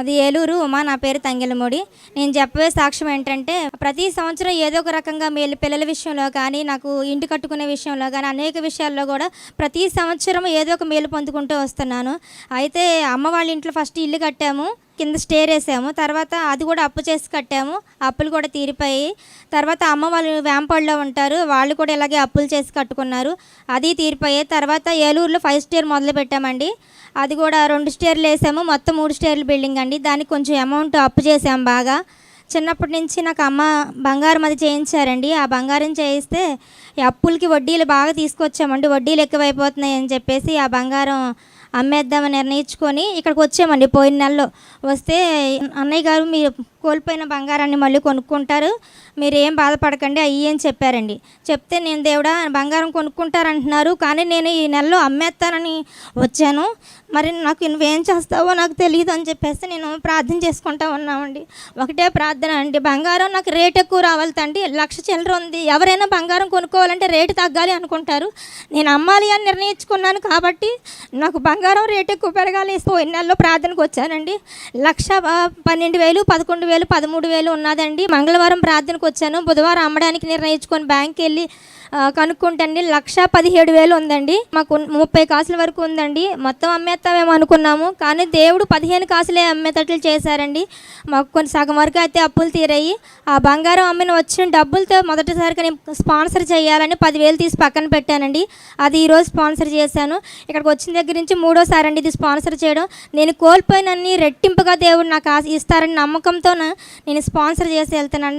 మాది ఏలూరు ఉమా, నా పేరు తంగెలమూడి. నేను చెప్పే సాక్ష్యం ఏంటంటే, ప్రతి సంవత్సరం ఏదో ఒక రకంగా పిల్లల విషయంలో కానీ, నాకు ఇంటి కట్టుకునే విషయంలో కానీ, అనేక విషయాల్లో కూడా ప్రతి సంవత్సరం ఏదో ఒక మేలు పొందుకుంటూ వస్తున్నాను. అయితే అమ్మ వాళ్ళ ఇంట్లో ఫస్ట్ ఇల్లు కట్టాము, కింద స్టేర్ వేసాము. తర్వాత అది కూడా అప్పు చేసి కట్టాము, అప్పులు కూడా తీరిపోయి. తర్వాత అమ్మ వాళ్ళు వేంపడిలో ఉంటారు, వాళ్ళు కూడా ఇలాగే అప్పులు చేసి కట్టుకున్నారు, అది తీరిపోయాయి. తర్వాత ఏలూరులో 5 స్టేర్ మొదలు పెట్టామండి, అది కూడా 2 స్టేర్లు వేసాము, మొత్తం 3 స్టేర్లు బిల్డింగ్ అండి. దానికి కొంచెం అమౌంట్ అప్పు చేసాము బాగా. చిన్నప్పటి నుంచి నాకు అమ్మ బంగారం అది చేయించారండి. ఆ బంగారం చేయిస్తే ఈ అప్పులకి వడ్డీలు బాగా తీసుకొచ్చామండి, వడ్డీలు ఎక్కువైపోతున్నాయి అని చెప్పేసి ఆ బంగారం అమ్మేద్దామని నిర్ణయించుకొని ఇక్కడికి వచ్చామండి. పోయిన నెలలో వస్తే, అన్నయ్య గారు మీరు కోల్పోయిన బంగారాన్ని మళ్ళీ కొనుక్కుంటారు, మీరు ఏం బాధపడకండి అయ్యి అని చెప్పారండి. చెప్తే నేను దేవుడా బంగారం కొనుక్కుంటారంటున్నారు, కానీ నేను ఈ నెలలో అమ్మేస్తానని వచ్చాను, మరి నాకు నువ్వేం చేస్తావో నాకు తెలియదు అని చెప్పేసి నేను ప్రార్థన చేసుకుంటా ఉన్నామండి. ఒకటే ప్రార్థన అండి, బంగారం నాకు రేట్ ఎక్కువ రావాలి తండ్రి, 1,00,000 చిల్లర ఉంది, ఎవరైనా బంగారం కొనుక్కోవాలంటే రేటు తగ్గాలి అనుకుంటారు, నేను అమ్మాలి అని నిర్ణయించుకున్నాను కాబట్టి నాకు బంగారం రేట్ ఎక్కువ పెరగాలి. పోయిన నెలలో ప్రార్థనకు వచ్చానండి. 1,12,000, 11,000, 13,000 ఉన్నదండి. మంగళవారం ప్రార్థనకు వచ్చాను, బుధవారం అమ్మడానికి నిర్ణయించుకొని బ్యాంక్కి వెళ్ళి కనుక్కుంటండి 1,17,000 ఉందండి. మాకు 30 కాసుల వరకు ఉందండి. మొత్తం అమ్మేస్తామేమో అనుకున్నాము, కానీ దేవుడు 15 కాసులే అమ్మేటట్లు చేశారండి. మాకు కొన్ని సగం వరకు అయితే అప్పులు తీరాయి. ఆ బంగారం అమ్మిన వచ్చిన డబ్బులతో మొదటిసారిగా నేను స్పాన్సర్ చేయాలని 10,000 తీసి పక్కన పెట్టానండి. అది ఈరోజు స్పాన్సర్ చేశాను. ఇక్కడికి వచ్చిన దగ్గర నుంచి 3వసారి అండి ఇది స్పాన్సర్ చేయడం. నేను కోల్పోయినన్ని రెట్టింపుగా దేవుడు నాకు ఇస్తారని నమ్మకంతో నేను స్పాన్సర్ చేసి వెళ్తున్నాను.